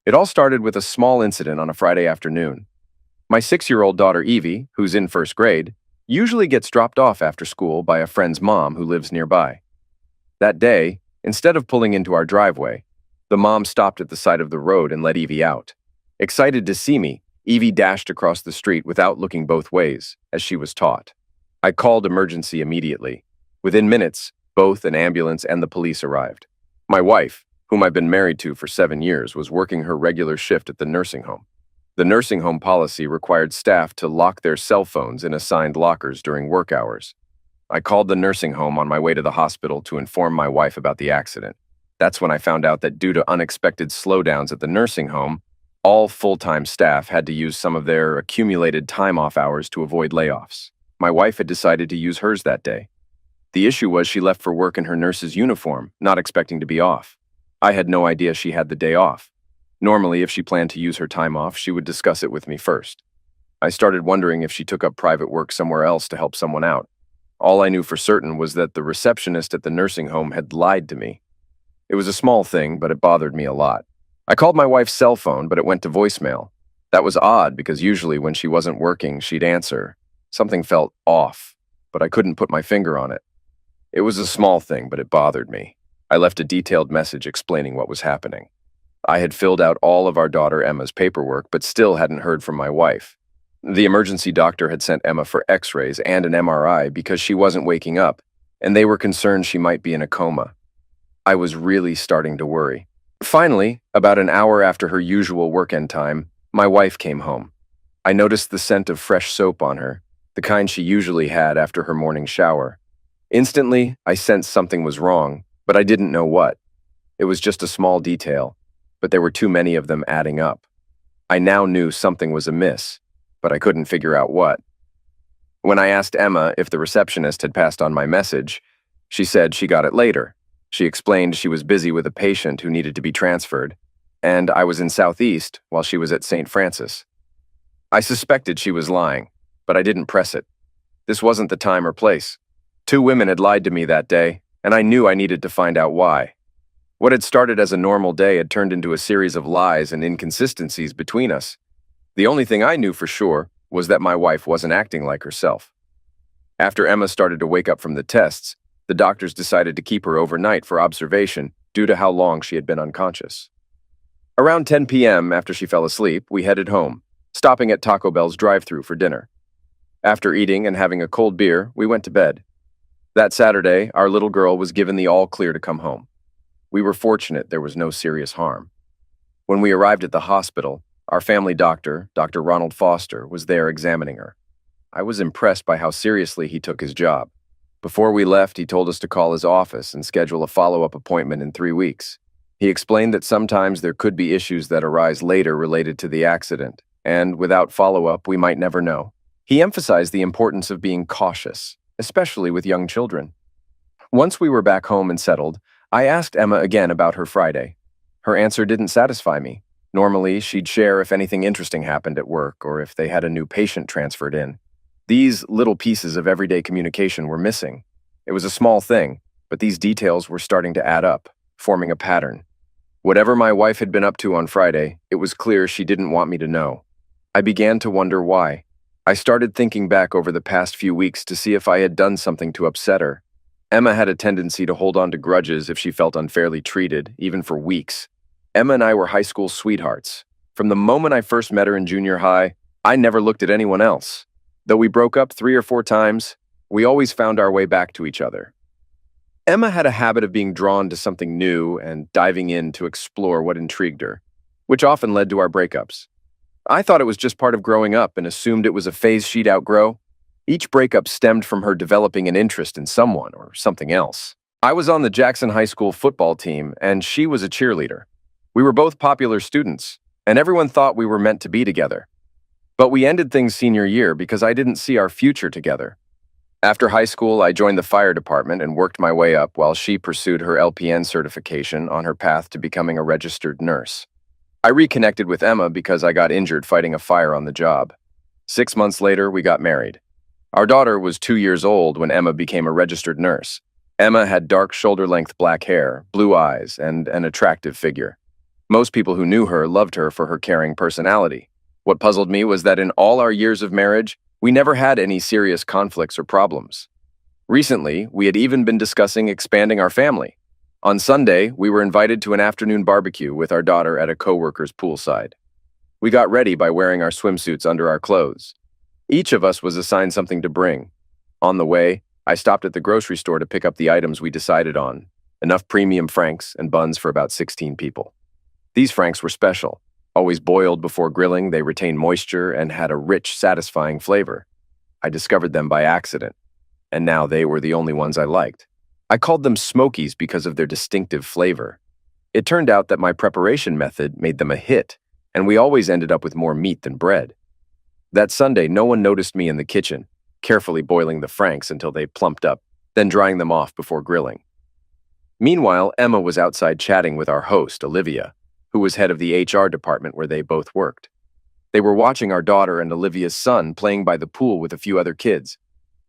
It all started with a small incident on a Friday afternoon. My 6-year-old daughter Evie, who's in first grade, usually gets dropped off after school by a friend's mom who lives nearby. That day, instead of pulling into our driveway, the mom stopped at the side of the road and let Evie out. Excited to see me, Evie dashed across the street without looking both ways, as she was taught. I called emergency immediately. Within minutes, both an ambulance and the police arrived. My wife, whom I've been married to for 7 years, was working her regular shift at the nursing home. The nursing home policy required staff to lock their cell phones in assigned lockers during work hours. I called the nursing home on my way to the hospital to inform my wife about the accident. That's when I found out that due to unexpected slowdowns at the nursing home, all full-time staff had to use some of their accumulated time-off hours to avoid layoffs. My wife had decided to use hers that day. The issue was she left for work in her nurse's uniform, not expecting to be off. I had no idea she had the day off. Normally, if she planned to use her time off, she would discuss it with me first. I started wondering if she took up private work somewhere else to help someone out. All I knew for certain was that the receptionist at the nursing home had lied to me. It was a small thing, but it bothered me a lot. I called my wife's cell phone, but it went to voicemail. That was odd because usually when she wasn't working, she'd answer. Something felt off, but I couldn't put my finger on it. It was a small thing, but it bothered me. I left a detailed message explaining what was happening. I had filled out all of our daughter Emma's paperwork, but still hadn't heard from my wife. The emergency doctor had sent Emma for x-rays and an MRI because she wasn't waking up, and they were concerned she might be in a coma. I was really starting to worry. Finally, about an hour after her usual work-end time, my wife came home. I noticed the scent of fresh soap on her, the kind she usually had after her morning shower. Instantly, I sensed something was wrong, but I didn't know what. It was just a small detail, but there were too many of them adding up. I now knew something was amiss, but I couldn't figure out what. When I asked Emma if the receptionist had passed on my message, she said she got it later. She explained she was busy with a patient who needed to be transferred, and I was in Southeast while she was at St. Francis. I suspected she was lying, but I didn't press it. This wasn't the time or place. 2 women had lied to me that day, and I knew I needed to find out why. What had started as a normal day had turned into a series of lies and inconsistencies between us. The only thing I knew for sure was that my wife wasn't acting like herself. After Emma started to wake up from the tests, the doctors decided to keep her overnight for observation due to how long she had been unconscious. Around 10 p.m., after she fell asleep, we headed home, stopping at Taco Bell's drive-thru for dinner. After eating and having a cold beer, we went to bed. That Saturday, our little girl was given the all-clear to come home. We were fortunate there was no serious harm. When we arrived at the hospital, our family doctor, Dr. Ronald Foster, was there examining her. I was impressed by how seriously he took his job. Before we left, he told us to call his office and schedule a follow-up appointment in 3 weeks. He explained that sometimes there could be issues that arise later related to the accident, and without follow-up, we might never know. He emphasized the importance of being cautious, especially with young children. Once we were back home and settled, I asked Emma again about her Friday. Her answer didn't satisfy me. Normally, she'd share if anything interesting happened at work or if they had a new patient transferred in. These little pieces of everyday communication were missing. It was a small thing, but these details were starting to add up, forming a pattern. Whatever my wife had been up to on Friday, it was clear she didn't want me to know. I began to wonder why. I started thinking back over the past few weeks to see if I had done something to upset her. Emma had a tendency to hold on to grudges if she felt unfairly treated, even for weeks. Emma and I were high school sweethearts. From the moment I first met her in junior high, I never looked at anyone else. Though we broke up 3 or 4 times, we always found our way back to each other. Emma had a habit of being drawn to something new and diving in to explore what intrigued her, which often led to our breakups. I thought it was just part of growing up and assumed it was a phase she'd outgrow. Each breakup stemmed from her developing an interest in someone or something else. I was on the Jackson High School football team, and she was a cheerleader. We were both popular students, and everyone thought we were meant to be together. But we ended things senior year because I didn't see our future together. After high school, I joined the fire department and worked my way up while she pursued her LPN certification on her path to becoming a registered nurse. I reconnected with Emma because I got injured fighting a fire on the job. 6 months later, we got married. Our daughter was 2 years old when Emma became a registered nurse. Emma had dark shoulder-length black hair, blue eyes, and an attractive figure. Most people who knew her loved her for her caring personality. What puzzled me was that in all our years of marriage, we never had any serious conflicts or problems. Recently, we had even been discussing expanding our family. On Sunday, we were invited to an afternoon barbecue with our daughter at a coworker's poolside. We got ready by wearing our swimsuits under our clothes. Each of us was assigned something to bring. On the way, I stopped at the grocery store to pick up the items we decided on, enough premium franks and buns for about 16 people. These franks were special. Always boiled before grilling, they retained moisture and had a rich, satisfying flavor. I discovered them by accident, and now they were the only ones I liked. I called them Smokies because of their distinctive flavor. It turned out that my preparation method made them a hit, and we always ended up with more meat than bread. That Sunday, no one noticed me in the kitchen, carefully boiling the franks until they plumped up, then drying them off before grilling. Meanwhile, Emma was outside chatting with our host, Olivia, who was head of the HR department where they both worked. They were watching our daughter and Olivia's son playing by the pool with a few other kids.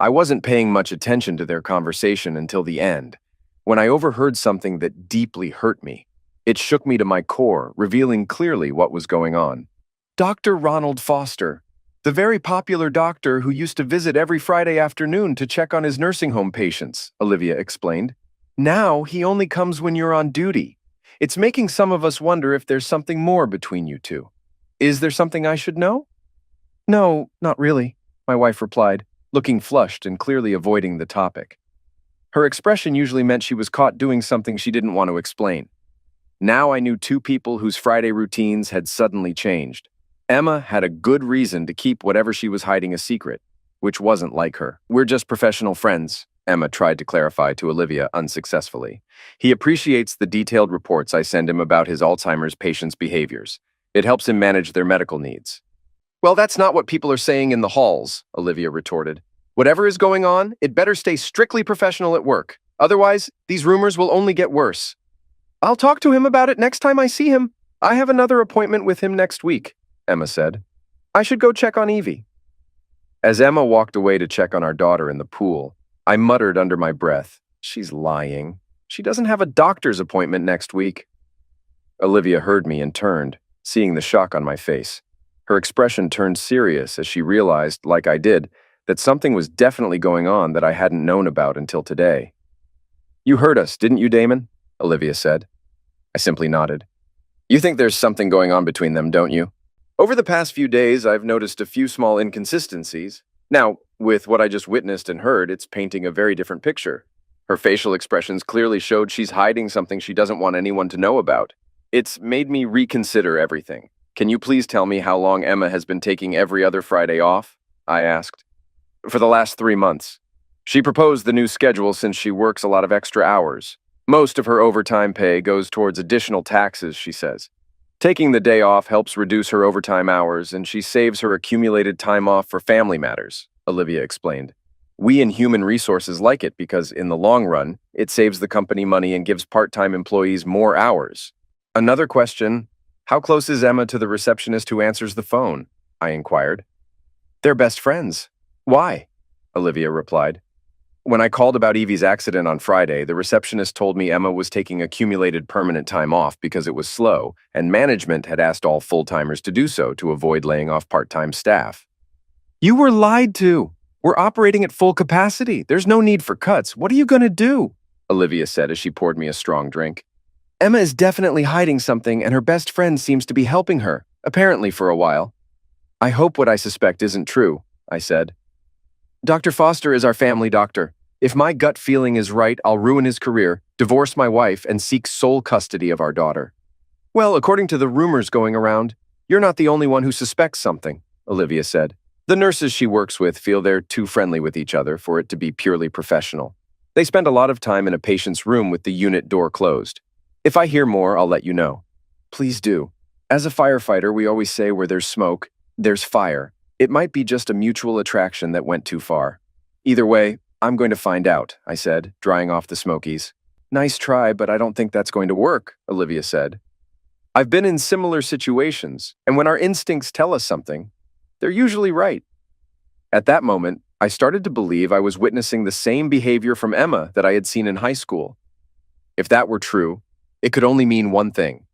I wasn't paying much attention to their conversation until the end, when I overheard something that deeply hurt me. It shook me to my core, revealing clearly what was going on. Dr. Ronald Foster, the very popular doctor who used to visit every Friday afternoon to check on his nursing home patients, Olivia explained. Now he only comes when you're on duty. It's making some of us wonder if there's something more between you two. Is there something I should know? No, not really, my wife replied, looking flushed and clearly avoiding the topic. Her expression usually meant she was caught doing something she didn't want to explain. Now I knew two people whose Friday routines had suddenly changed. Emma had a good reason to keep whatever she was hiding a secret, which wasn't like her. We're just professional friends, Emma tried to clarify to Olivia unsuccessfully. He appreciates the detailed reports I send him about his Alzheimer's patients' behaviors. It helps him manage their medical needs. Well, that's not what people are saying in the halls, Olivia retorted. Whatever is going on, it better stay strictly professional at work. Otherwise, these rumors will only get worse. I'll talk to him about it next time I see him. I have another appointment with him next week, Emma said. I should go check on Evie. As Emma walked away to check on our daughter in the pool, I muttered under my breath, she's lying. She doesn't have a doctor's appointment next week. Olivia heard me and turned, seeing the shock on my face. Her expression turned serious as she realized, like I did, that something was definitely going on that I hadn't known about until today. You heard us, didn't you, Damon? Olivia said. I simply nodded. You think there's something going on between them, don't you? Over the past few days, I've noticed a few small inconsistencies. Now, with what I just witnessed and heard, it's painting a very different picture. Her facial expressions clearly showed she's hiding something she doesn't want anyone to know about. It's made me reconsider everything. Can you please tell me how long Emma has been taking every other Friday off? I asked. For the last 3 months. She proposed the new schedule since she works a lot of extra hours. Most of her overtime pay goes towards additional taxes, she says. Taking the day off helps reduce her overtime hours, and she saves her accumulated time off for family matters, Olivia explained. We in human resources like it because, in the long run, it saves the company money and gives part-time employees more hours. Another question, how close is Emma to the receptionist who answers the phone? I inquired. They're best friends. Why? Olivia replied. When I called about Evie's accident on Friday, the receptionist told me Emma was taking accumulated permanent time off because it was slow, and management had asked all full-timers to do so to avoid laying off part-time staff. You were lied to. We're operating at full capacity. There's no need for cuts. What are you going to do? Olivia said as she poured me a strong drink. Emma is definitely hiding something, and her best friend seems to be helping her, apparently for a while. I hope what I suspect isn't true, I said. Dr. Foster is our family doctor. If my gut feeling is right, I'll ruin his career, divorce my wife, and seek sole custody of our daughter. Well, according to the rumors going around, you're not the only one who suspects something, Olivia said. The nurses she works with feel they're too friendly with each other for it to be purely professional. They spend a lot of time in a patient's room with the unit door closed. If I hear more, I'll let you know. Please do. As a firefighter, we always say where there's smoke, there's fire. It might be just a mutual attraction that went too far. Either way, I'm going to find out, I said, drying off the Smokies. Nice try, but I don't think that's going to work, Olivia said. I've been in similar situations, and when our instincts tell us something, they're usually right. At that moment, I started to believe I was witnessing the same behavior from Emma that I had seen in high school. If that were true, it could only mean one thing.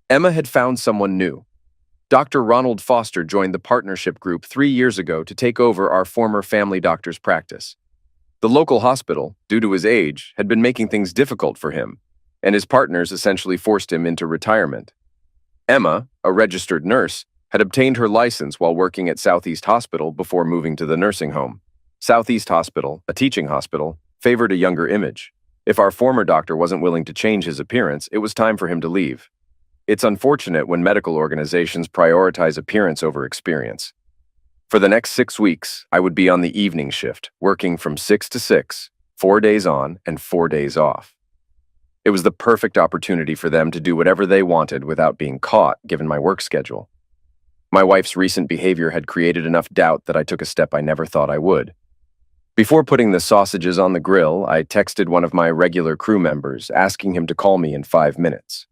Emma had found someone new. Dr. Ronald Foster joined the partnership group 3 years ago to take over our former family doctor's practice. The local hospital, due to his age, had been making things difficult for him, and his partners essentially forced him into retirement. Emma, a registered nurse, had obtained her license while working at Southeast Hospital before moving to the nursing home. Southeast Hospital, a teaching hospital, favored a younger image. If our former doctor wasn't willing to change his appearance, it was time for him to leave. It's unfortunate when medical organizations prioritize appearance over experience. For the next 6 weeks, I would be on the evening shift, working from 6 to 6, 4 days on and 4 days off. It was the perfect opportunity for them to do whatever they wanted without being caught, given my work schedule. My wife's recent behavior had created enough doubt that I took a step I never thought I would. Before putting the sausages on the grill, I texted one of my regular crew members, asking him to call me in 5 minutes.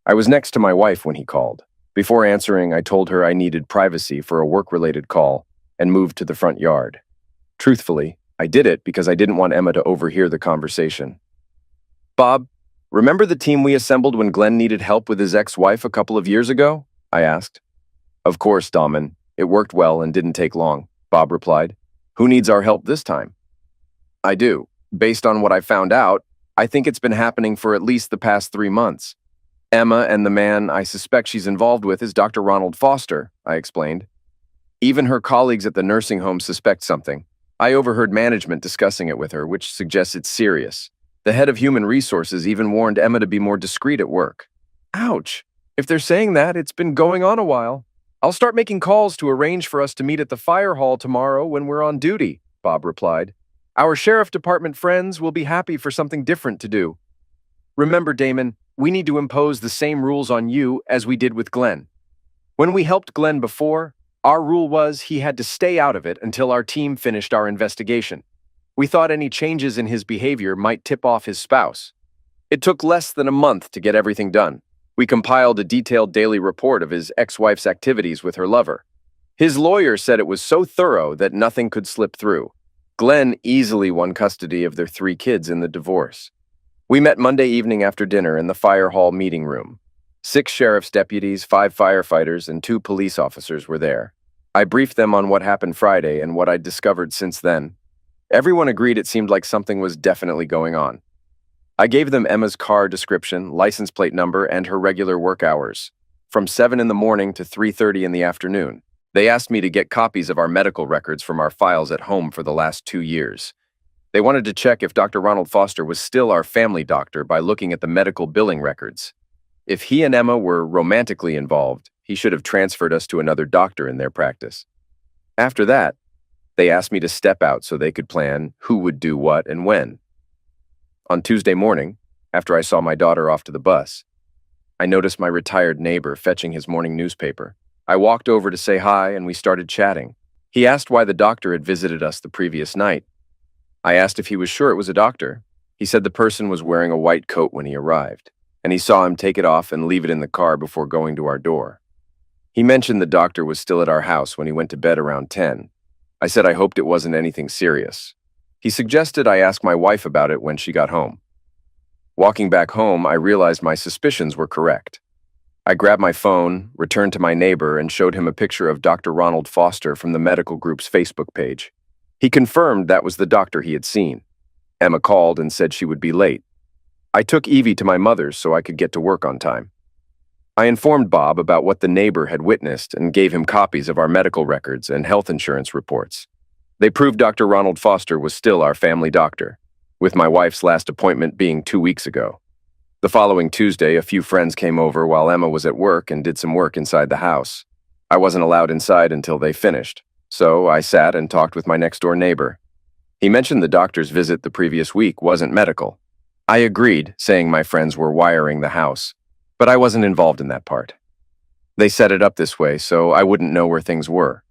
I was next to my wife when he called. Before answering, I told her I needed privacy for a work-related call and moved to the front yard. Truthfully, I did it because I didn't want Emma to overhear the conversation. "Bob, remember the team we assembled when Glenn needed help with his ex-wife a couple of years ago?" I asked. "Of course, Dahman. It worked well and didn't take long," Bob replied. "Who needs our help this time?" "I do. Based on what I found out, I think it's been happening for at least the past 3 months. Emma and the man I suspect she's involved with is Dr. Ronald Foster," I explained. "Even her colleagues at the nursing home suspect something. I overheard management discussing it with her, which suggests it's serious. The head of human resources even warned Emma to be more discreet at work." "Ouch. If they're saying that, it's been going on a while. I'll start making calls to arrange for us to meet at the fire hall tomorrow when we're on duty," Bob replied. "Our sheriff department friends will be happy for something different to do. Remember, Damon, we need to impose the same rules on you as we did with Glenn. When we helped Glenn before, our rule was he had to stay out of it until our team finished our investigation. We thought any changes in his behavior might tip off his spouse. It took less than a month to get everything done. We compiled a detailed daily report of his ex-wife's activities with her lover. His lawyer said it was so thorough that nothing could slip through. Glenn easily won custody of their 3 kids in the divorce. We met Monday evening after dinner in the fire hall meeting room. 6 sheriff's deputies, 5 firefighters, and 2 police officers were there. I briefed them on what happened Friday and what I'd discovered since then. Everyone agreed it seemed like something was definitely going on. I gave them Emma's car description, license plate number, and her regular work hours, from 7 in the morning to 3:30 in the afternoon. They asked me to get copies of our medical records from our files at home for the last 2 years. They wanted to check if Dr. Ronald Foster was still our family doctor by looking at the medical billing records. If he and Emma were romantically involved, he should have transferred us to another doctor in their practice. After that, they asked me to step out so they could plan who would do what and when. On Tuesday morning, after I saw my daughter off to the bus, I noticed my retired neighbor fetching his morning newspaper. I walked over to say hi and we started chatting. He asked why the doctor had visited us the previous night. I asked if he was sure it was a doctor. He said the person was wearing a white coat when he arrived, and he saw him take it off and leave it in the car before going to our door. He mentioned the doctor was still at our house when he went to bed around 10. I said I hoped it wasn't anything serious. He suggested I ask my wife about it when she got home. Walking back home, I realized my suspicions were correct. I grabbed my phone, returned to my neighbor, and showed him a picture of Dr. Ronald Foster from the medical group's Facebook page. He confirmed that was the doctor he had seen. Emma called and said she would be late. I took Evie to my mother's so I could get to work on time. I informed Bob about what the neighbor had witnessed and gave him copies of our medical records and health insurance reports. They proved Dr. Ronald Foster was still our family doctor, with my wife's last appointment being 2 weeks ago. The following Tuesday, a few friends came over while Emma was at work and did some work inside the house. I wasn't allowed inside until they finished, so I sat and talked with my next-door neighbor. He mentioned the doctor's visit the previous week wasn't medical. I agreed, saying my friends were wiring the house, but I wasn't involved in that part. They set it up this way so I wouldn't know where things were.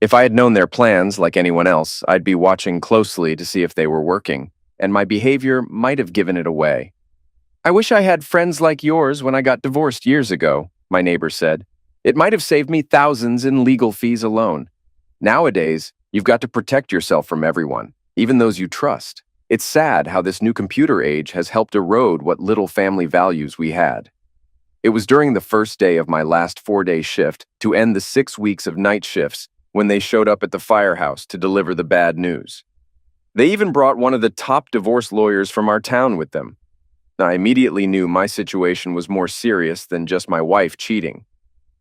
If I had known their plans, like anyone else, I'd be watching closely to see if they were working, and my behavior might have given it away. "I wish I had friends like yours when I got divorced years ago," my neighbor said. "It might have saved me thousands in legal fees alone. Nowadays, you've got to protect yourself from everyone, even those you trust. It's sad how this new computer age has helped erode what little family values we had." It was during the first day of my last 4-day shift to end the 6 weeks of night shifts when they showed up at the firehouse to deliver the bad news. They even brought one of the top divorce lawyers from our town with them. I immediately knew my situation was more serious than just my wife cheating.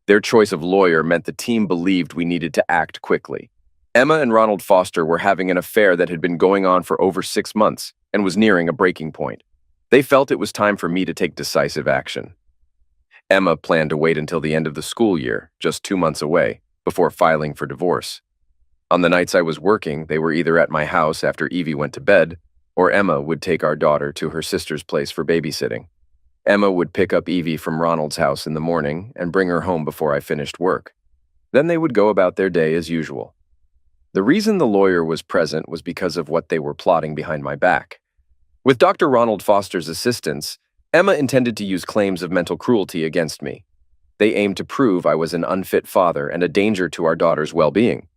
Their choice of lawyer meant the team believed we needed to act quickly. Emma and Ronald Foster were having an affair that had been going on for over 6 months and was nearing a breaking point. They felt it was time for me to take decisive action. Emma planned to wait until the end of the school year, just 2 months away, before filing for divorce. On the nights I was working, they were either at my house after Evie went to bed, or Emma would take our daughter to her sister's place for babysitting. Emma would pick up Evie from Ronald's house in the morning and bring her home before I finished work. Then they would go about their day as usual. The reason the lawyer was present was because of what they were plotting behind my back. With Dr. Ronald Foster's assistance, Emma intended to use claims of mental cruelty against me. They aimed to prove I was an unfit father and a danger to our daughter's well-being.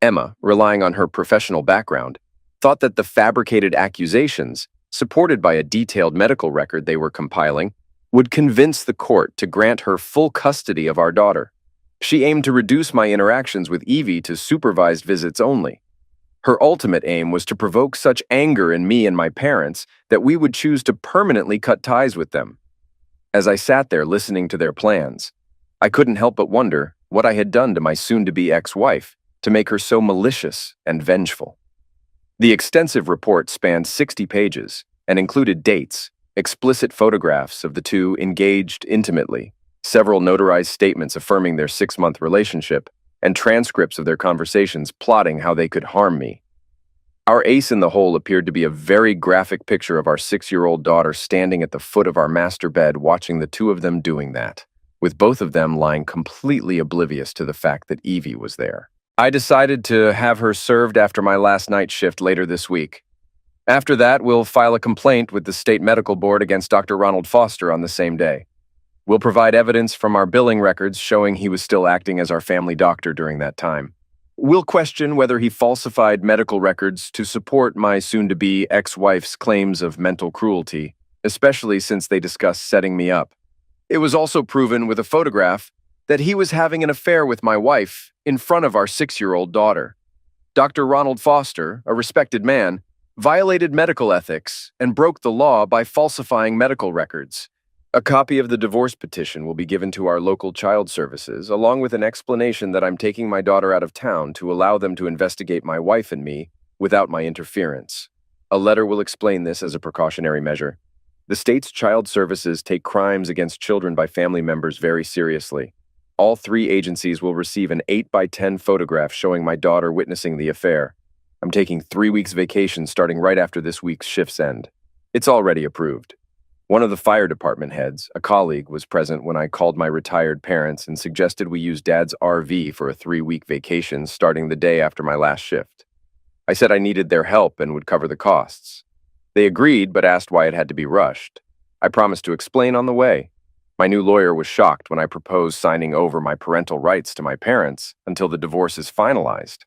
Emma, relying on her professional background, thought that the fabricated accusations, supported by a detailed medical record they were compiling, would convince the court to grant her full custody of our daughter. She aimed to reduce my interactions with Evie to supervised visits only. Her ultimate aim was to provoke such anger in me and my parents that we would choose to permanently cut ties with them. As I sat there listening to their plans, I couldn't help but wonder what I had done to my soon-to-be ex-wife to make her so malicious and vengeful. The extensive report spanned 60 pages and included dates, explicit photographs of the two engaged intimately, several notarized statements affirming their 6-month relationship, and transcripts of their conversations plotting how they could harm me. Our ace in the hole appeared to be a very graphic picture of our 6-year-old daughter standing at the foot of our master bed watching the two of them doing that, with both of them lying completely oblivious to the fact that Evie was there. I decided to have her served after my last night shift later this week. After that, we'll file a complaint with the state medical board against Dr. Ronald Foster on the same day. We'll provide evidence from our billing records showing he was still acting as our family doctor during that time. We'll question whether he falsified medical records to support my soon-to-be ex-wife's claims of mental cruelty, especially since they discussed setting me up. It was also proven with a photograph that he was having an affair with my wife in front of our 6-year-old daughter. Dr. Ronald Foster, a respected man, violated medical ethics and broke the law by falsifying medical records. A copy of the divorce petition will be given to our local child services, along with an explanation that I'm taking my daughter out of town to allow them to investigate my wife and me without my interference. A letter will explain this as a precautionary measure. The state's child services take crimes against children by family members very seriously. All 3 agencies will receive an 8x10 photograph showing my daughter witnessing the affair. I'm taking 3 weeks vacation starting right after this week's shift's end. It's already approved. One of the fire department heads, a colleague, was present when I called my retired parents and suggested we use Dad's RV for a 3-week vacation starting the day after my last shift. I said I needed their help and would cover the costs. They agreed but asked why it had to be rushed. I promised to explain on the way. My new lawyer was shocked when I proposed signing over my parental rights to my parents until the divorce is finalized.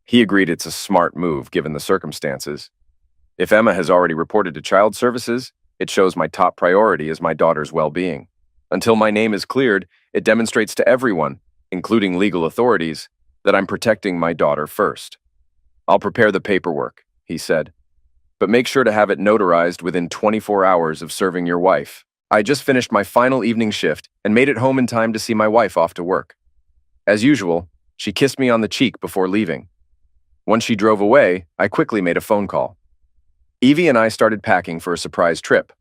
He agreed it's a smart move given the circumstances. If Emma has already reported to child services, it shows my top priority is my daughter's well-being. Until my name is cleared, it demonstrates to everyone, including legal authorities, that I'm protecting my daughter first. I'll prepare the paperwork, he said, but make sure to have it notarized within 24 hours of serving your wife. I just finished my final evening shift and made it home in time to see my wife off to work. As usual, she kissed me on the cheek before leaving. Once she drove away, I quickly made a phone call. Evie and I started packing for a surprise trip.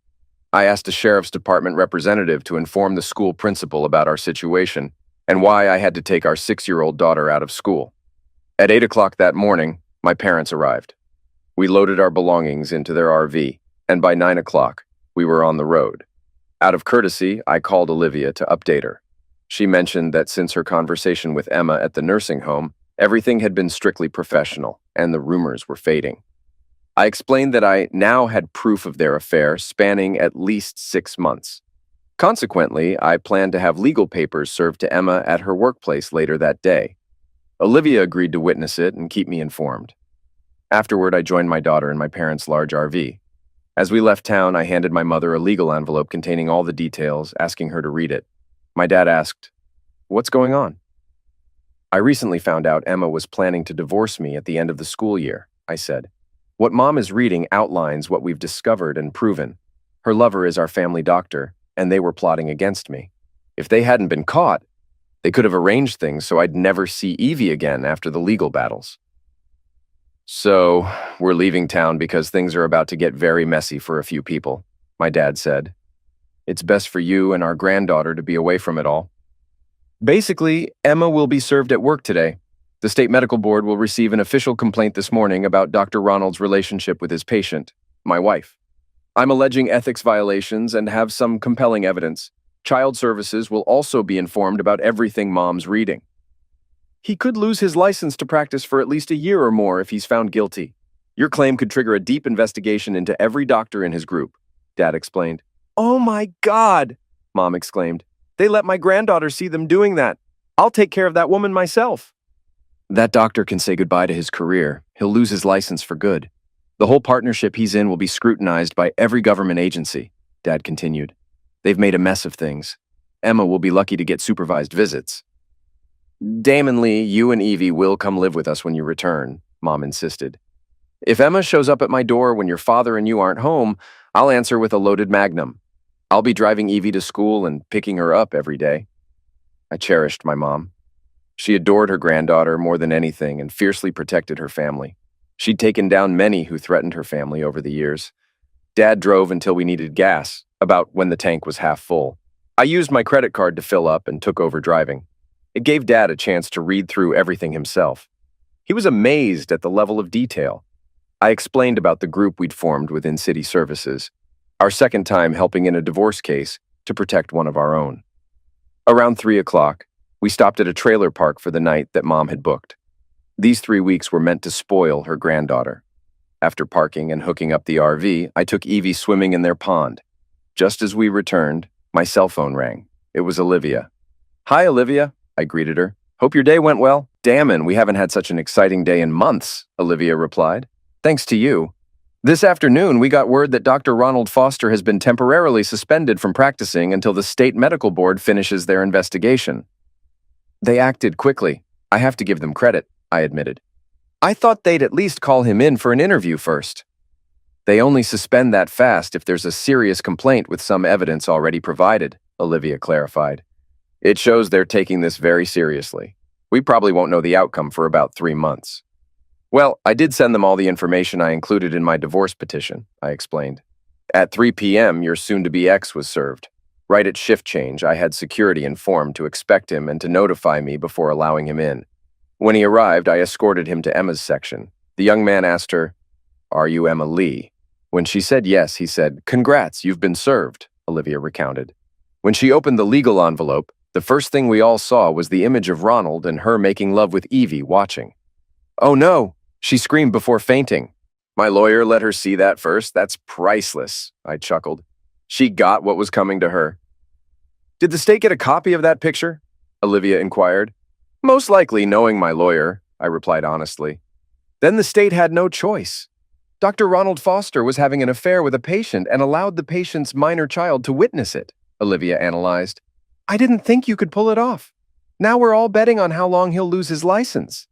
I asked a sheriff's department representative to inform the school principal about our situation and why I had to take our 6-year-old daughter out of school. At 8 o'clock that morning, my parents arrived. We loaded our belongings into their RV, and by 9 o'clock, we were on the road. Out of courtesy, I called Olivia to update her. She mentioned that since her conversation with Emma at the nursing home, everything had been strictly professional, and the rumors were fading. I explained that I now had proof of their affair spanning at least 6 months. Consequently, I planned to have legal papers served to Emma at her workplace later that day. Olivia agreed to witness it and keep me informed. Afterward, I joined my daughter in my parents' large RV. As we left town, I handed my mother a legal envelope containing all the details, asking her to read it. My dad asked, "What's going on?" "I recently found out Emma was planning to divorce me at the end of the school year," I said. "What Mom is reading outlines what we've discovered and proven. Her lover is our family doctor, and they were plotting against me. If they hadn't been caught, they could have arranged things so I'd never see Evie again after the legal battles." "So, we're leaving town because things are about to get very messy for a few people," my dad said. "It's best for you and our granddaughter to be away from it all." "Basically, Emma will be served at work today. The state medical board will receive an official complaint this morning about Dr. Ronald's relationship with his patient, my wife. I'm alleging ethics violations and have some compelling evidence. Child Services will also be informed about everything Mom's reading. He could lose his license to practice for at least a year or more if he's found guilty. Your claim could trigger a deep investigation into every doctor in his group," Dad explained. "Oh my God!" Mom exclaimed. "They let my granddaughter see them doing that. I'll take care of that woman myself." "That doctor can say goodbye to his career. He'll lose his license for good. The whole partnership he's in will be scrutinized by every government agency," Dad continued. "They've made a mess of things. Emma will be lucky to get supervised visits." "Damon Lee, you and Evie will come live with us when you return," Mom insisted. "If Emma shows up at my door when your father and you aren't home, I'll answer with a loaded Magnum. I'll be driving Evie to school and picking her up every day." I cherished my mom. She adored her granddaughter more than anything and fiercely protected her family. She'd taken down many who threatened her family over the years. Dad drove until we needed gas, about when the tank was half full. I used my credit card to fill up and took over driving. It gave Dad a chance to read through everything himself. He was amazed at the level of detail. I explained about the group we'd formed within City Services, our second time helping in a divorce case to protect one of our own. Around 3 o'clock, we stopped at a trailer park for the night that Mom had booked. These 3 weeks were meant to spoil her granddaughter. After parking and hooking up the RV, I took Evie swimming in their pond. Just as we returned, my cell phone rang. It was Olivia. "Hi, Olivia," I greeted her. "Hope your day went well." "Damn, we haven't had such an exciting day in months," Olivia replied. "Thanks to you. This afternoon, we got word that Dr. Ronald Foster has been temporarily suspended from practicing until the state medical board finishes their investigation." "They acted quickly. I have to give them credit," I admitted. "I thought they'd at least call him in for an interview first." "They only suspend that fast if there's a serious complaint with some evidence already provided," Olivia clarified. "It shows they're taking this very seriously. We probably won't know the outcome for about 3 months." "Well, I did send them all the information I included in my divorce petition," I explained. "At 3 p.m., your soon-to-be ex was served. Right at shift change, I had security informed to expect him and to notify me before allowing him in. When he arrived, I escorted him to Emma's section. The young man asked her, 'Are you Emma Lee?' When she said yes, he said, 'Congrats, you've been served,'" Olivia recounted. "When she opened the legal envelope, the first thing we all saw was the image of Ronald and her making love with Evie watching. 'Oh no,' she screamed before fainting. 'My lawyer let her see that first. That's priceless,' I chuckled. She got what was coming to her." "Did the state get a copy of that picture?" Olivia inquired. "Most likely, knowing my lawyer," I replied honestly. "Then the state had no choice. Dr. Ronald Foster was having an affair with a patient and allowed the patient's minor child to witness it," Olivia analyzed. "I didn't think you could pull it off. Now we're all betting on how long he'll lose his license."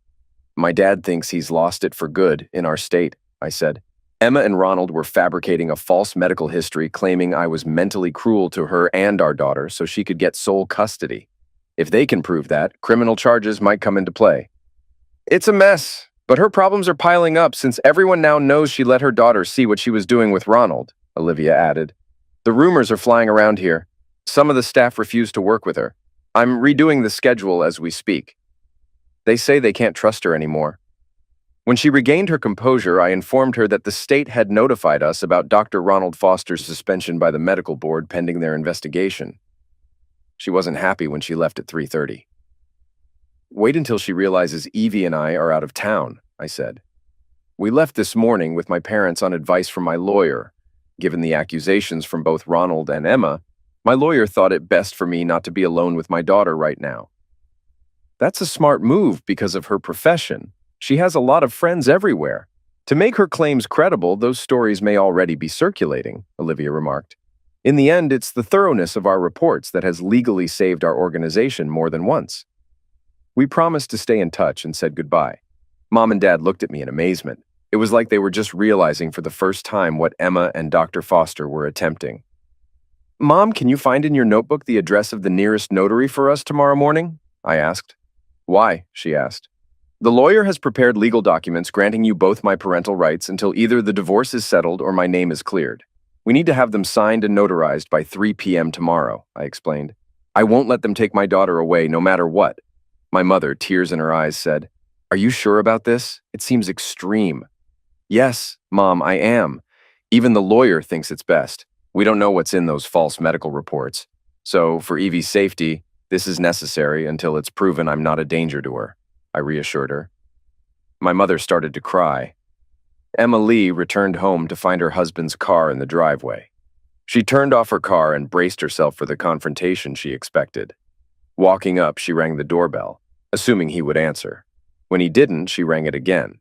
"My dad thinks he's lost it for good in our state," I said. "Emma and Ronald were fabricating a false medical history claiming I was mentally cruel to her and our daughter so she could get sole custody. If they can prove that, criminal charges might come into play." "It's a mess, but her problems are piling up since everyone now knows she let her daughter see what she was doing with Ronald," Olivia added. "The rumors are flying around here. Some of the staff refuse to work with her. I'm redoing the schedule as we speak. They say they can't trust her anymore." When she regained her composure, I informed her that the state had notified us about Dr. Ronald Foster's suspension by the medical board pending their investigation. She wasn't happy when she left at 3:30. "Wait until she realizes Evie and I are out of town," I said. "We left this morning with my parents on advice from my lawyer. Given the accusations from both Ronald and Emma, my lawyer thought it best for me not to be alone with my daughter right now." "That's a smart move because of her profession. She has a lot of friends everywhere. To make her claims credible, those stories may already be circulating, Olivia remarked. In the end, it's the thoroughness of our reports that has legally saved our organization more than once. We promised to stay in touch and said goodbye. Mom and Dad looked at me in amazement. It was like they were just realizing for the first time what Emma and Dr. Foster were attempting. Mom, can you find in your notebook the address of the nearest notary for us tomorrow morning? I asked. Why? She asked. The lawyer has prepared legal documents granting you both my parental rights until either the divorce is settled or my name is cleared. We need to have them signed and notarized by 3 p.m. tomorrow, I explained. I won't let them take my daughter away no matter what. My mother, tears in her eyes, said, Are you sure about this? It seems extreme. Yes, Mom, I am. Even the lawyer thinks it's best. We don't know what's in those false medical reports. So, for Evie's safety, this is necessary until it's proven I'm not a danger to her, I reassured her. My mother started to cry. Emma Lee returned home to find her husband's car in the driveway. She turned off her car and braced herself for the confrontation she expected. Walking up, she rang the doorbell, assuming he would answer. When he didn't, she rang it again.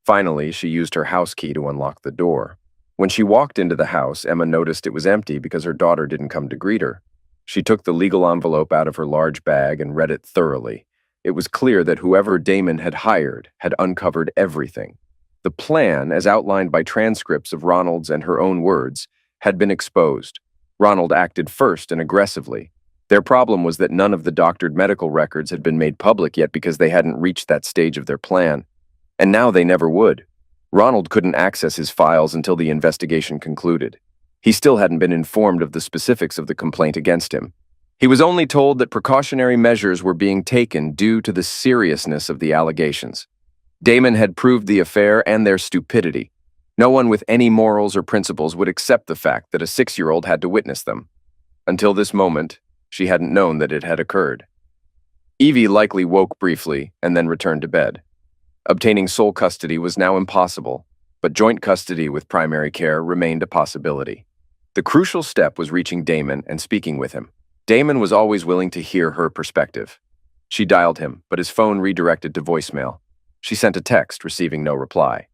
Finally, she used her house key to unlock the door. When she walked into the house, Emma noticed it was empty because her daughter didn't come to greet her. She took the legal envelope out of her large bag and read it thoroughly. It was clear that whoever Damon had hired had uncovered everything. The plan, as outlined by transcripts of Ronald's and her own words, had been exposed. Ronald acted first and aggressively. Their problem was that none of the doctored medical records had been made public yet because they hadn't reached that stage of their plan. And now they never would. Ronald couldn't access his files until the investigation concluded. He still hadn't been informed of the specifics of the complaint against him. He was only told that precautionary measures were being taken due to the seriousness of the allegations. Damon had proved the affair and their stupidity. No one with any morals or principles would accept the fact that a 6-year-old had to witness them. Until this moment, she hadn't known that it had occurred. Evie likely woke briefly and then returned to bed. Obtaining sole custody was now impossible, but joint custody with primary care remained a possibility. The crucial step was reaching Damon and speaking with him. Damon was always willing to hear her perspective. She dialed him, but his phone redirected to voicemail. She sent a text, receiving no reply.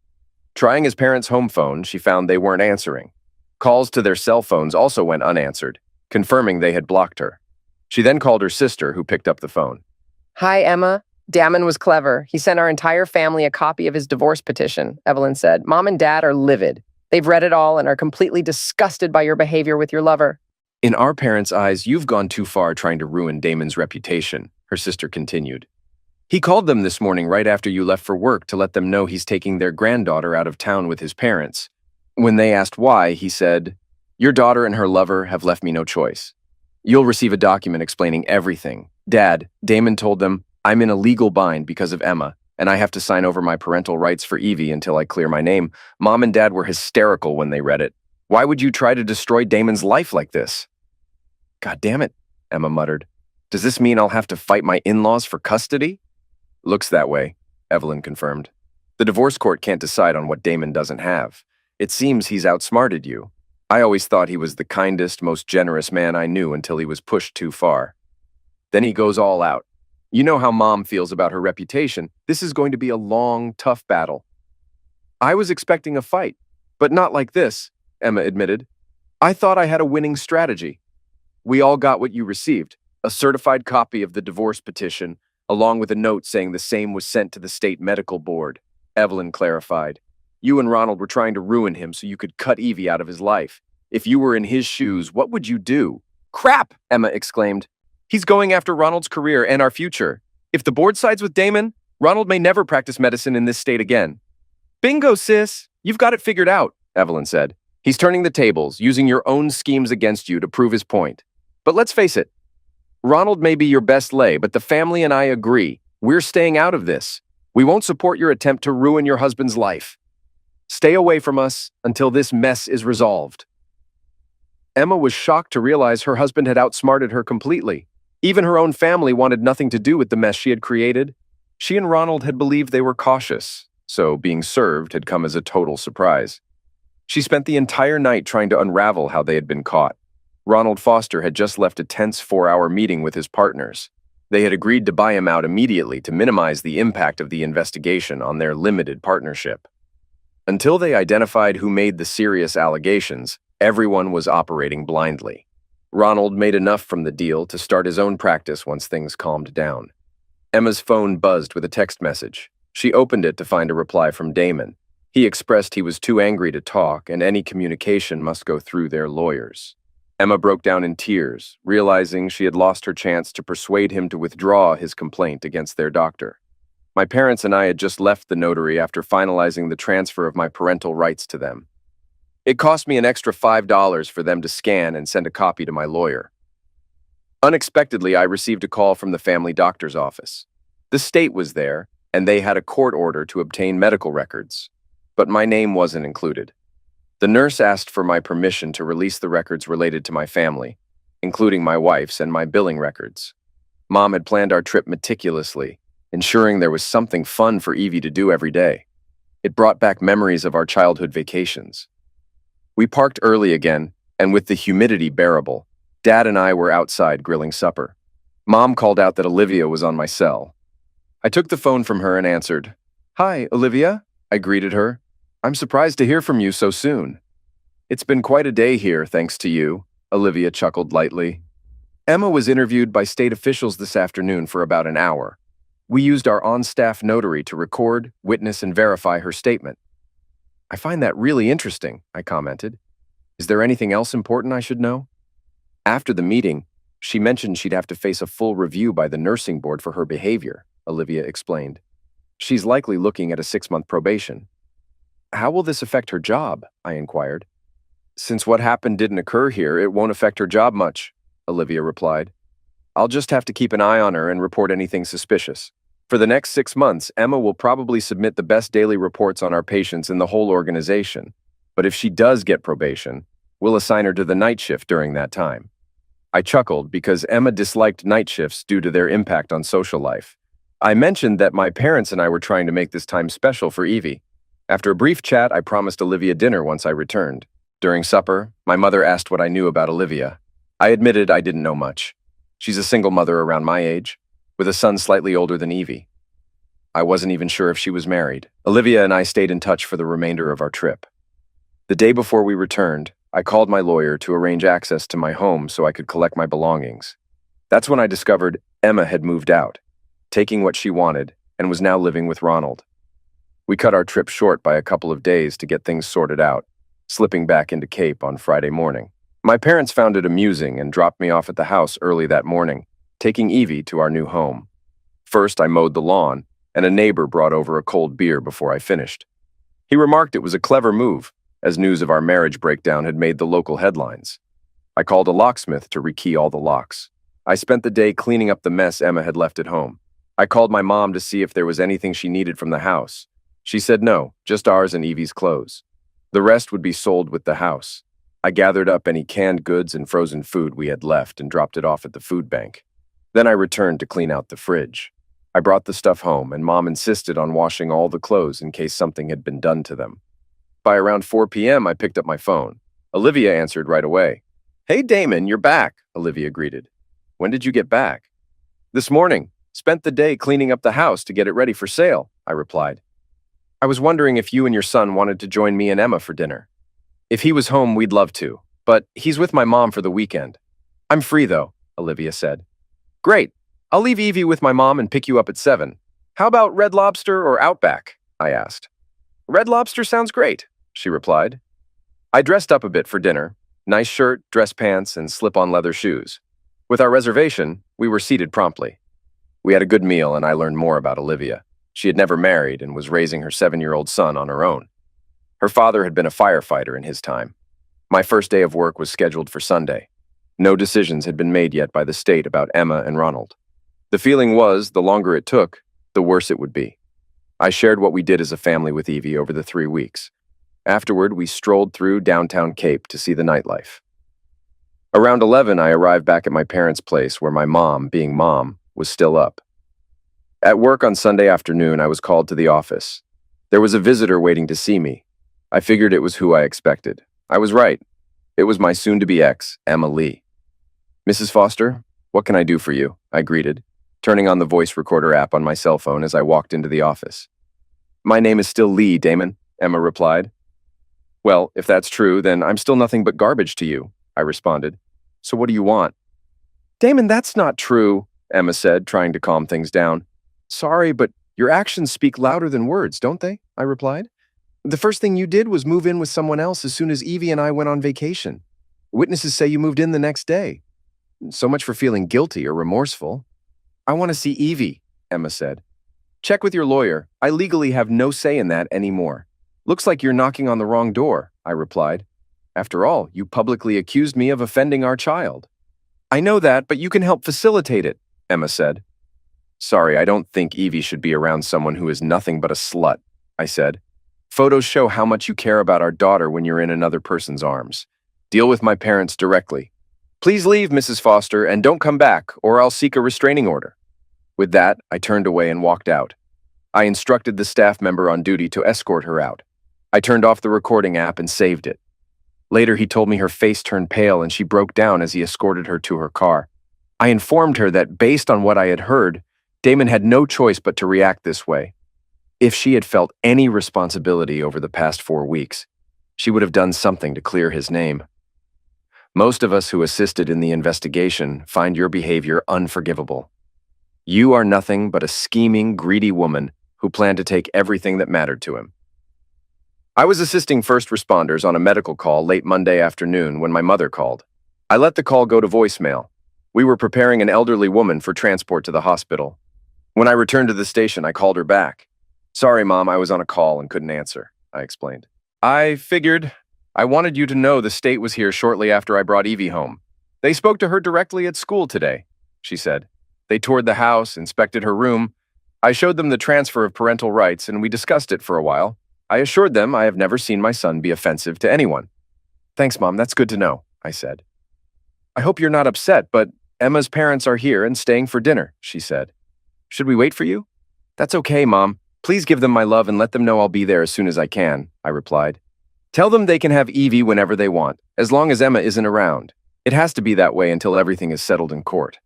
Trying his parents' home phone, she found they weren't answering. Calls to their cell phones also went unanswered, confirming they had blocked her. She then called her sister, who picked up the phone. Hi, Emma. Damon was clever. He sent our entire family a copy of his divorce petition, Evelyn said. Mom and Dad are livid. They've read it all and are completely disgusted by your behavior with your lover. In our parents' eyes, you've gone too far trying to ruin Damon's reputation, her sister continued. He called them this morning right after you left for work to let them know he's taking their granddaughter out of town with his parents. When they asked why, he said, Your daughter and her lover have left me no choice. You'll receive a document explaining everything. Dad, Damon told them, I'm in a legal bind because of Emma, and I have to sign over my parental rights for Evie until I clear my name. Mom and Dad were hysterical when they read it. Why would you try to destroy Damon's life like this? God damn it, Emma muttered. Does this mean I'll have to fight my in-laws for custody? Looks that way, Evelyn confirmed. The divorce court can't decide on what Damon doesn't have. It seems he's outsmarted you. I always thought he was the kindest, most generous man I knew until he was pushed too far. Then he goes all out. You know how Mom feels about her reputation. This is going to be a long, tough battle. I was expecting a fight, but not like this, Emma admitted. I thought I had a winning strategy. We all got what you received, a certified copy of the divorce petition, along with a note saying the same was sent to the state medical board, Evelyn clarified. You and Ronald were trying to ruin him so you could cut Evie out of his life. If you were in his shoes, what would you do? Crap, Emma exclaimed. He's going after Ronald's career and our future. If the board sides with Damon, Ronald may never practice medicine in this state again. Bingo, sis. You've got it figured out, Evelyn said. He's turning the tables, using your own schemes against you to prove his point. But let's face it, Ronald may be your best lay, but the family and I agree. We're staying out of this. We won't support your attempt to ruin your husband's life. Stay away from us until this mess is resolved. Emma was shocked to realize her husband had outsmarted her completely. Even her own family wanted nothing to do with the mess she had created. She and Ronald had believed they were cautious, so being served had come as a total surprise. She spent the entire night trying to unravel how they had been caught. Ronald Foster had just left a tense 4-hour meeting with his partners. They had agreed to buy him out immediately to minimize the impact of the investigation on their limited partnership. Until they identified who made the serious allegations, everyone was operating blindly. Ronald made enough from the deal to start his own practice once things calmed down. Emma's phone buzzed with a text message. She opened it to find a reply from Damon. He expressed he was too angry to talk and any communication must go through their lawyers. Emma broke down in tears, realizing she had lost her chance to persuade him to withdraw his complaint against their doctor. My parents and I had just left the notary after finalizing the transfer of my parental rights to them. It cost me an extra $5 for them to scan and send a copy to my lawyer. Unexpectedly, I received a call from the family doctor's office. The state was there, and they had a court order to obtain medical records, but my name wasn't included. The nurse asked for my permission to release the records related to my family, including my wife's and my billing records. Mom had planned our trip meticulously, ensuring there was something fun for Evie to do every day. It brought back memories of our childhood vacations. We parked early again, and with the humidity bearable, Dad and I were outside grilling supper. Mom called out that Olivia was on my cell. I took the phone from her and answered. "Hi, Olivia," I greeted her. "I'm surprised to hear from you so soon." "It's been quite a day here, thanks to you," Olivia chuckled lightly. Emma was interviewed by state officials this afternoon for about an hour. We used our on-staff notary to record, witness, and verify her statement. "I find that really interesting," I commented. "Is there anything else important I should know?" After the meeting, she mentioned she'd have to face a full review by the nursing board for her behavior, Olivia explained. "She's likely looking at a 6-month probation." "How will this affect her job?" I inquired. "Since what happened didn't occur here, it won't affect her job much," Olivia replied. "I'll just have to keep an eye on her and report anything suspicious. For the next 6 months, Emma will probably submit the best daily reports on our patients in the whole organization. But if she does get probation, we'll assign her to the night shift during that time." I chuckled because Emma disliked night shifts due to their impact on social life. I mentioned that my parents and I were trying to make this time special for Evie. After a brief chat, I promised Olivia dinner once I returned. During supper, my mother asked what I knew about Olivia. I admitted I didn't know much. She's a single mother around my age, with a son slightly older than Evie. I wasn't even sure if she was married. Olivia and I stayed in touch for the remainder of our trip. The day before we returned, I called my lawyer to arrange access to my home so I could collect my belongings. That's when I discovered Emma had moved out, taking what she wanted, and was now living with Ronald. We cut our trip short by a couple of days to get things sorted out, slipping back into Cape on Friday morning. My parents found it amusing and dropped me off at the house early that morning, taking Evie to our new home. First, I mowed the lawn, and a neighbor brought over a cold beer before I finished. He remarked it was a clever move, as news of our marriage breakdown had made the local headlines. I called a locksmith to rekey all the locks. I spent the day cleaning up the mess Emma had left at home. I called my mom to see if there was anything she needed from the house. She said no, just ours and Evie's clothes. The rest would be sold with the house. I gathered up any canned goods and frozen food we had left and dropped it off at the food bank. Then I returned to clean out the fridge. I brought the stuff home, and Mom insisted on washing all the clothes in case something had been done to them. By around 4 p.m., I picked up my phone. Olivia answered right away. "Hey, Damon, you're back," Olivia greeted. "When did you get back?" "This morning. Spent the day cleaning up the house to get it ready for sale," I replied. "I was wondering if you and your son wanted to join me and Emma for dinner. If he was home, we'd love to, but he's with my mom for the weekend." "I'm free, though," Olivia said. "Great. I'll leave Evie with my mom and pick you up at 7. How about Red Lobster or Outback?" I asked. "Red Lobster sounds great," she replied. I dressed up a bit for dinner. Nice shirt, dress pants, and slip-on leather shoes. With our reservation, we were seated promptly. We had a good meal, and I learned more about Olivia. She had never married and was raising her 7-year-old son on her own. Her father had been a firefighter in his time. My first day of work was scheduled for Sunday. No decisions had been made yet by the state about Emma and Ronald. The feeling was, the longer it took, the worse it would be. I shared what we did as a family with Evie over the 3 weeks. Afterward, we strolled through downtown Cape to see the nightlife. Around 11, I arrived back at my parents' place where my mom, being mom, was still up. At work on Sunday afternoon, I was called to the office. There was a visitor waiting to see me. I figured it was who I expected. I was right. It was my soon-to-be ex, Emma Lee. "Mrs. Foster, what can I do for you?" I greeted, turning on the voice recorder app on my cell phone as I walked into the office. "My name is still Lee, Damon," Emma replied. Well, if that's true, then I'm still nothing but garbage to you, I responded. So what do you want? Damon, that's not true, Emma said, trying to calm things down. Sorry, but your actions speak louder than words, don't they? I replied. The first thing you did was move in with someone else as soon as Evie and I went on vacation. Witnesses say you moved in the next day. So much for feeling guilty or remorseful. I want to see Evie, Emma said. Check with your lawyer. I legally have no say in that anymore. Looks like you're knocking on the wrong door, I replied. After all, you publicly accused me of offending our child. I know that, but you can help facilitate it, Emma said. Sorry, I don't think Evie should be around someone who is nothing but a slut, I said. Photos show how much you care about our daughter when you're in another person's arms. Deal with my parents directly. Please leave, Mrs. Foster, and don't come back, or I'll seek a restraining order. With that, I turned away and walked out. I instructed the staff member on duty to escort her out. I turned off the recording app and saved it. Later, he told me her face turned pale and she broke down as he escorted her to her car. I informed her that based on what I had heard, Damon had no choice but to react this way. If she had felt any responsibility over the past 4 weeks, she would have done something to clear his name. Most of us who assisted in the investigation find your behavior unforgivable. You are nothing but a scheming, greedy woman who planned to take everything that mattered to him. I was assisting first responders on a medical call late Monday afternoon when my mother called. I let the call go to voicemail. We were preparing an elderly woman for transport to the hospital. When I returned to the station, I called her back. Sorry, Mom, I was on a call and couldn't answer, I explained. I figured I wanted you to know the state was here shortly after I brought Evie home. They spoke to her directly at school today, she said. They toured the house, inspected her room. I showed them the transfer of parental rights, and we discussed it for a while. I assured them I have never seen my son be offensive to anyone. Thanks, Mom, that's good to know, I said. I hope you're not upset, but Emma's parents are here and staying for dinner, she said. Should we wait for you? That's okay, Mom. Please give them my love and let them know I'll be there as soon as I can, I replied. Tell them they can have Evie whenever they want, as long as Emma isn't around. It has to be that way until everything is settled in court.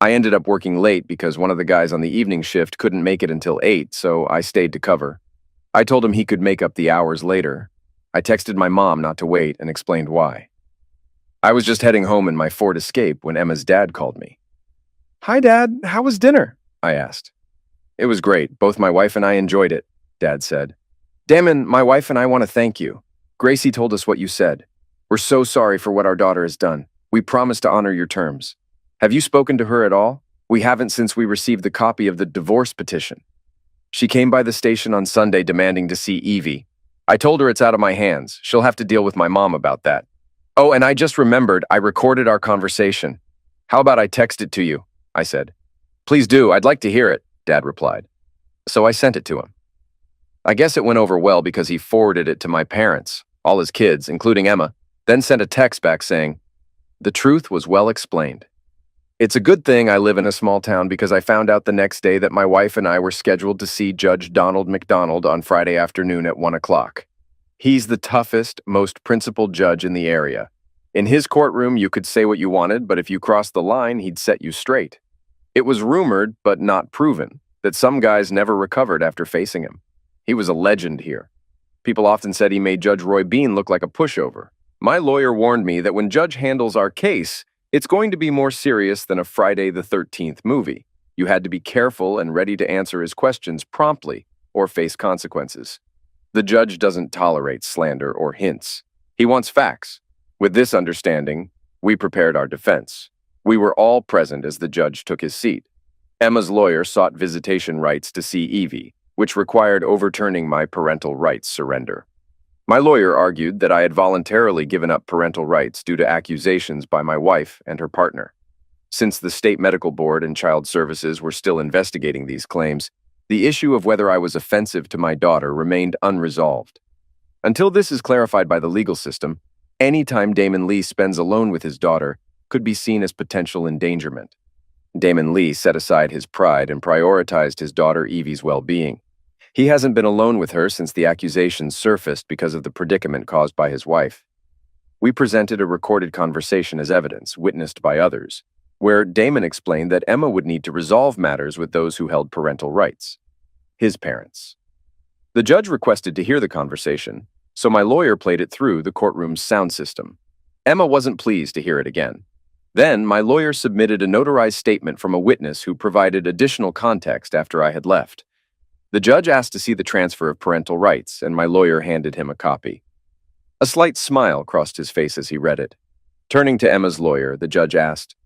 I ended up working late because one of the guys on the evening shift couldn't make it until 8, so I stayed to cover. I told him he could make up the hours later. I texted my mom not to wait and explained why. I was just heading home in my Ford Escape when Emma's dad called me. Hi, Dad. How was dinner? I asked. It was great. Both my wife and I enjoyed it, Dad said. Damon, my wife and I want to thank you. Gracie told us what you said. We're so sorry for what our daughter has done. We promise to honor your terms. Have you spoken to her at all? We haven't since we received the copy of the divorce petition. She came by the station on Sunday demanding to see Evie. I told her it's out of my hands. She'll have to deal with my mom about that. Oh, and I just remembered I recorded our conversation. How about I text it to you? I said. Please do. I'd like to hear it, Dad replied. So I sent it to him. I guess it went over well because he forwarded it to my parents, all his kids, including Emma, then sent a text back saying, the truth was well explained. It's a good thing I live in a small town because I found out the next day that my wife and I were scheduled to see Judge Donald McDonald on Friday afternoon at 1 o'clock. He's the toughest, most principled judge in the area. In his courtroom, you could say what you wanted, but if you crossed the line, he'd set you straight. It was rumored, but not proven, that some guys never recovered after facing him. He was a legend here. People often said he made Judge Roy Bean look like a pushover. My lawyer warned me that when Judge handles our case, it's going to be more serious than a Friday the 13th movie. You had to be careful and ready to answer his questions promptly or face consequences. The judge doesn't tolerate slander or hints. He wants facts. With this understanding, we prepared our defense. We were all present as the judge took his seat. Emma's lawyer sought visitation rights to see Evie, which required overturning my parental rights surrender. My lawyer argued that I had voluntarily given up parental rights due to accusations by my wife and her partner. Since the State Medical Board and Child Services were still investigating these claims, the issue of whether I was offensive to my daughter remained unresolved. Until this is clarified by the legal system, any time Damon Lee spends alone with his daughter could be seen as potential endangerment. Damon Lee set aside his pride and prioritized his daughter Evie's well-being. He hasn't been alone with her since the accusations surfaced because of the predicament caused by his wife. We presented a recorded conversation as evidence, witnessed by others, where Damon explained that Emma would need to resolve matters with those who held parental rights, his parents. The judge requested to hear the conversation, so my lawyer played it through the courtroom's sound system. Emma wasn't pleased to hear it again. Then, my lawyer submitted a notarized statement from a witness who provided additional context after I had left. The judge asked to see the transfer of parental rights, and my lawyer handed him a copy. A slight smile crossed his face as he read it. Turning to Emma's lawyer, the judge asked,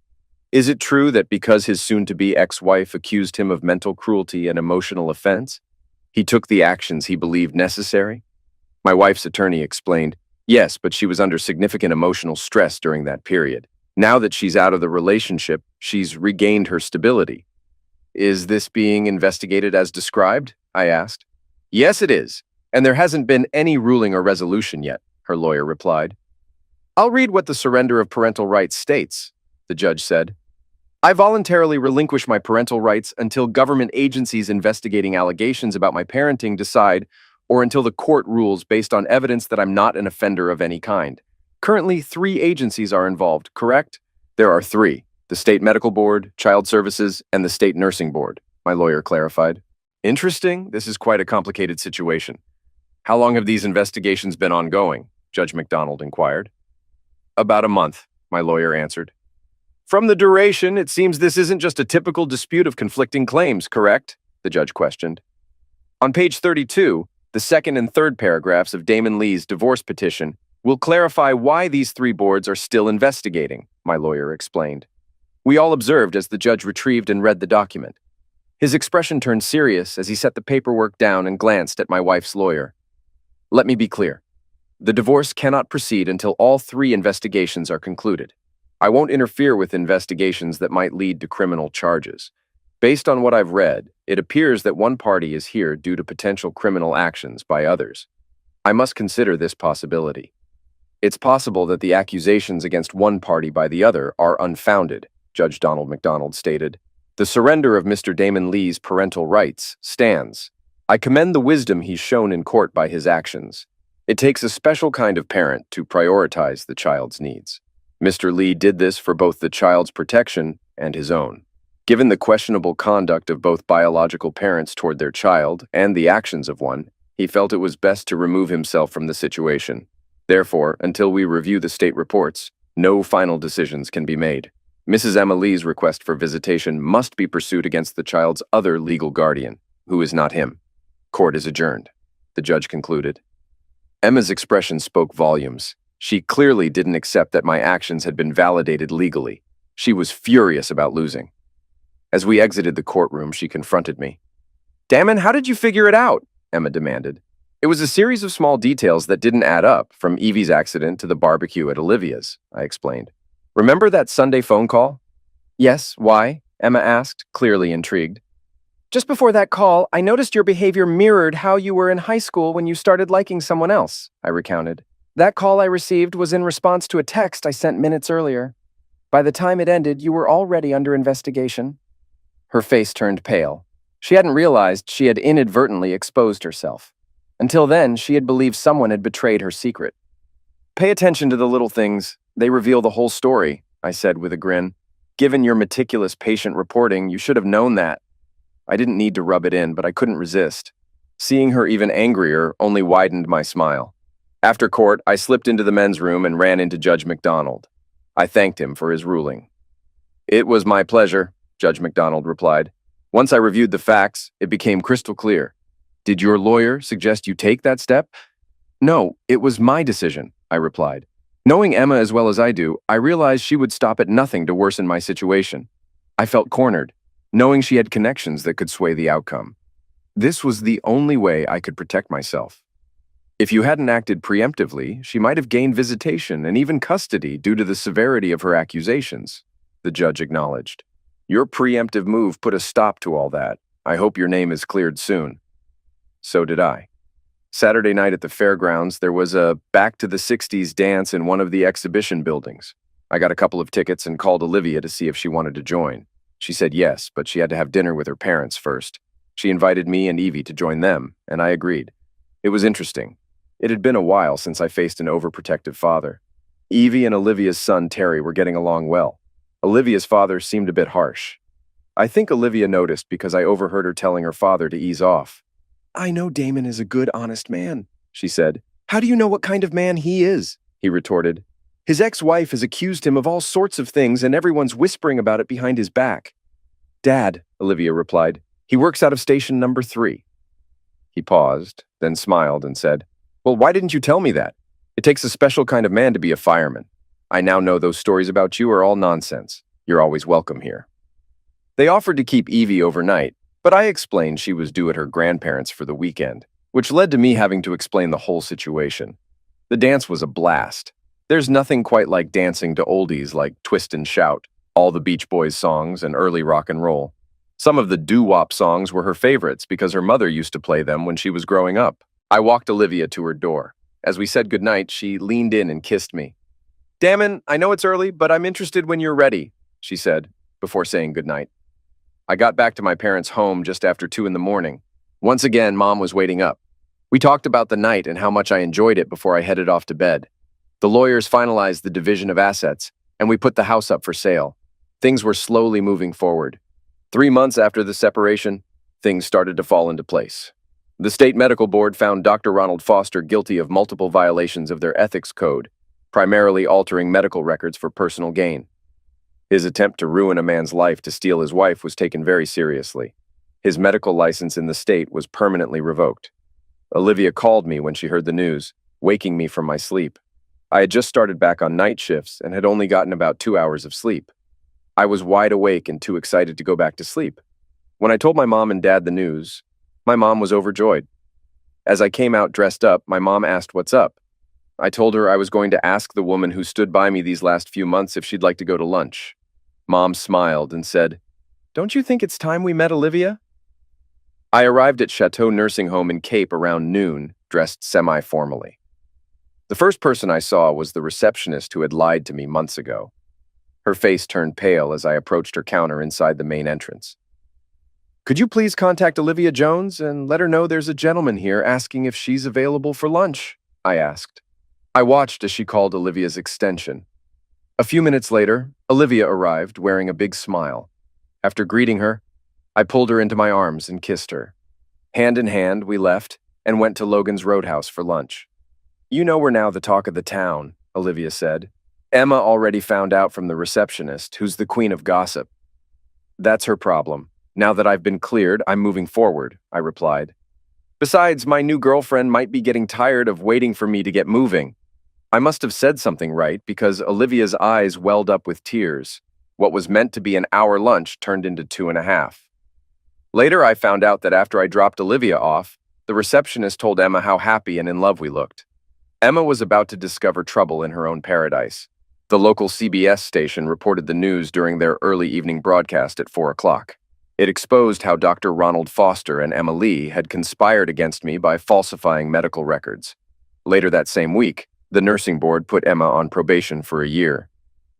"Is it true that because his soon-to-be ex-wife accused him of mental cruelty and emotional offense, he took the actions he believed necessary?" My wife's attorney explained, "Yes, but she was under significant emotional stress during that period. Now that she's out of the relationship, she's regained her stability." "Is this being investigated as described?" I asked. "Yes, it is, and there hasn't been any ruling or resolution yet," her lawyer replied. "I'll read what the surrender of parental rights states," the judge said. "I voluntarily relinquish my parental rights until government agencies investigating allegations about my parenting decide, or until the court rules based on evidence that I'm not an offender of any kind. Currently, 3 agencies are involved, correct?" "There are 3. The State Medical Board, Child Services, and the State Nursing Board," my lawyer clarified. "Interesting. This is quite a complicated situation. How long have these investigations been ongoing?" Judge McDonald inquired. "About a month," my lawyer answered. "From the duration, it seems this isn't just a typical dispute of conflicting claims, correct?" the judge questioned. "On page 32, the second and third paragraphs of Damon Lee's divorce petition will clarify why these 3 boards are still investigating," my lawyer explained. We all observed as the judge retrieved and read the document. His expression turned serious as he set the paperwork down and glanced at my wife's lawyer. "Let me be clear. The divorce cannot proceed until all 3 investigations are concluded. I won't interfere with investigations that might lead to criminal charges. Based on what I've read, it appears that one party is here due to potential criminal actions by others. I must consider this possibility. It's possible that the accusations against one party by the other are unfounded," Judge Donald McDonald stated. "The surrender of Mr. Damon Lee's parental rights stands. I commend the wisdom he's shown in court by his actions. It takes a special kind of parent to prioritize the child's needs. Mr. Lee did this for both the child's protection and his own. Given the questionable conduct of both biological parents toward their child and the actions of one, he felt it was best to remove himself from the situation. Therefore, until we review the state reports, no final decisions can be made. Mrs. Emma Lee's request for visitation must be pursued against the child's other legal guardian, who is not him. Court is adjourned," the judge concluded. Emma's expression spoke volumes. She clearly didn't accept that my actions had been validated legally. She was furious about losing. As we exited the courtroom, she confronted me. "Damon, how did you figure it out?" Emma demanded. "It was a series of small details that didn't add up, from Evie's accident to the barbecue at Olivia's," I explained. "Remember that Sunday phone call?" "Yes, why?" Emma asked, clearly intrigued. "Just before that call, I noticed your behavior mirrored how you were in high school when you started liking someone else," I recounted. "That call I received was in response to a text I sent minutes earlier. By the time it ended, you were already under investigation." Her face turned pale. She hadn't realized she had inadvertently exposed herself. Until then, she had believed someone had betrayed her secret. "Pay attention to the little things. They reveal the whole story," I said with a grin. "Given your meticulous patient reporting, you should have known that." I didn't need to rub it in, but I couldn't resist. Seeing her even angrier only widened my smile. After court, I slipped into the men's room and ran into Judge McDonald. I thanked him for his ruling. "It was my pleasure," Judge McDonald replied. "Once I reviewed the facts, it became crystal clear." "Did your lawyer suggest you take that step?" "No, it was my decision," I replied. Knowing Emma as well as I do, I realized she would stop at nothing to worsen my situation. I felt cornered, knowing she had connections that could sway the outcome. This was the only way I could protect myself. "If you hadn't acted preemptively, she might have gained visitation and even custody due to the severity of her accusations," the judge acknowledged. "Your preemptive move put a stop to all that. I hope your name is cleared soon." So did I. Saturday night at the fairgrounds, there was a Back to the 60s dance in one of the exhibition buildings. I got a couple of tickets and called Olivia to see if she wanted to join. She said yes, but she had to have dinner with her parents first. She invited me and Evie to join them, and I agreed. It was interesting. It had been a while since I faced an overprotective father. Evie and Olivia's son, Terry, were getting along well. Olivia's father seemed a bit harsh. I think Olivia noticed because I overheard her telling her father to ease off. I know Damon is a good, honest man, she said. How do you know what kind of man he is? He retorted. His ex-wife has accused him of all sorts of things and everyone's whispering about it behind his back. Dad, Olivia replied. He works out of station number 3. He paused, then smiled and said, Well, why didn't you tell me that? It takes a special kind of man to be a fireman. I now know those stories about you are all nonsense. You're always welcome here. They offered to keep Evie overnight, but I explained she was due at her grandparents' for the weekend, which led to me having to explain the whole situation. The dance was a blast. There's nothing quite like dancing to oldies like Twist and Shout, all the Beach Boys songs, and early rock and roll. Some of the doo-wop songs were her favorites because her mother used to play them when she was growing up. I walked Olivia to her door. As we said goodnight, she leaned in and kissed me. Damon, I know it's early, but I'm interested when you're ready, she said, before saying goodnight. I got back to my parents' home just after 2 in the morning. Once again, Mom was waiting up. We talked about the night and how much I enjoyed it before I headed off to bed. The lawyers finalized the division of assets, and we put the house up for sale. Things were slowly moving forward. 3 months after the separation, things started to fall into place. The state medical board found Dr. Ronald Foster guilty of multiple violations of their ethics code, primarily altering medical records for personal gain. His attempt to ruin a man's life to steal his wife was taken very seriously. His medical license in the state was permanently revoked. Olivia called me when she heard the news, waking me from my sleep. I had just started back on night shifts and had only gotten about 2 hours of sleep. I was wide awake and too excited to go back to sleep. When I told my mom and dad the news, my mom was overjoyed. As I came out dressed up, my mom asked what's up. I told her I was going to ask the woman who stood by me these last few months if she'd like to go to lunch. Mom smiled and said, Don't you think it's time we met Olivia? I arrived at Chateau Nursing Home in Cape around noon, dressed semi-formally. The first person I saw was the receptionist who had lied to me months ago. Her face turned pale as I approached her counter inside the main entrance. Could you please contact Olivia Jones and let her know there's a gentleman here asking if she's available for lunch? I asked. I watched as she called Olivia's extension. A few minutes later, Olivia arrived wearing a big smile. After greeting her, I pulled her into my arms and kissed her. Hand in hand, we left and went to Logan's Roadhouse for lunch. You know we're now the talk of the town, Olivia said. Emma already found out from the receptionist, who's the queen of gossip. That's her problem. Now that I've been cleared, I'm moving forward, I replied. Besides, my new girlfriend might be getting tired of waiting for me to get moving. I must have said something right because Olivia's eyes welled up with tears. What was meant to be an hour lunch turned into 2.5. Later, I found out that after I dropped Olivia off, the receptionist told Emma how happy and in love we looked. Emma was about to discover trouble in her own paradise. The local CBS station reported the news during their early evening broadcast at 4 o'clock. It exposed how Dr. Ronald Foster and Emma Lee had conspired against me by falsifying medical records. Later that same week, the nursing board put Emma on probation for a year.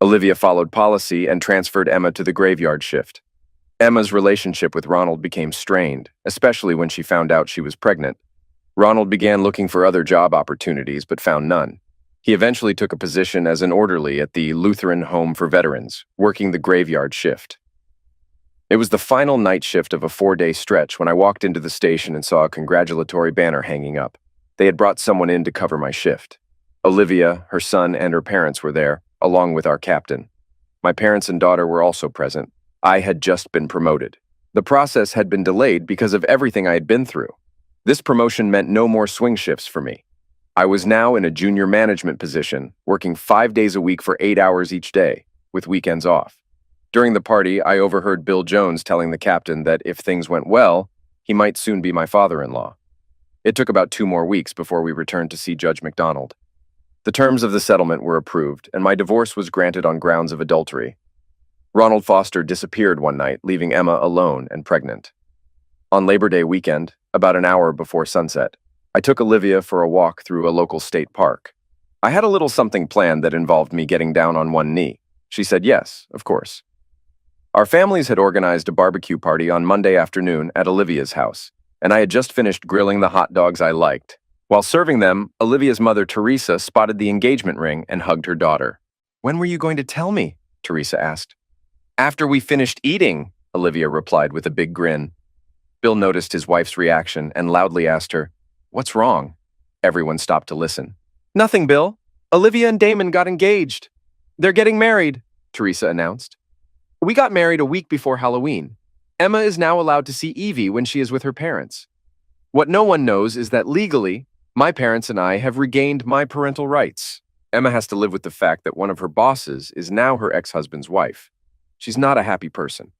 Olivia followed policy and transferred Emma to the graveyard shift. Emma's relationship with Ronald became strained, especially when she found out she was pregnant. Ronald began looking for other job opportunities but found none. He eventually took a position as an orderly at the Lutheran Home for Veterans, working the graveyard shift. It was the final night shift of a 4-day stretch when I walked into the station and saw a congratulatory banner hanging up. They had brought someone in to cover my shift. Olivia, her son, and her parents were there, along with our captain. My parents and daughter were also present. I had just been promoted. The process had been delayed because of everything I had been through. This promotion meant no more swing shifts for me. I was now in a junior management position, working 5 days a week for 8 hours each day, with weekends off. During the party, I overheard Bill Jones telling the captain that if things went well, he might soon be my father-in-law. It took about 2 more weeks before we returned to see Judge McDonald. The terms of the settlement were approved, and my divorce was granted on grounds of adultery. Ronald Foster disappeared one night, leaving Emma alone and pregnant. On Labor Day weekend, about an hour before sunset, I took Olivia for a walk through a local state park. I had a little something planned that involved me getting down on one knee. She said yes, of course. Our families had organized a barbecue party on Monday afternoon at Olivia's house, and I had just finished grilling the hot dogs I liked. While serving them, Olivia's mother, Teresa, spotted the engagement ring and hugged her daughter. "When were you going to tell me?" Teresa asked. "After we finished eating," Olivia replied with a big grin. Bill noticed his wife's reaction and loudly asked her, "What's wrong?" Everyone stopped to listen. "Nothing, Bill. Olivia and Damon got engaged. They're getting married," Teresa announced. "We got married a week before Halloween. Emma is now allowed to see Evie when she is with her parents. What no one knows is that legally, my parents and I have regained my parental rights. Emma has to live with the fact that one of her bosses is now her ex-husband's wife. She's not a happy person."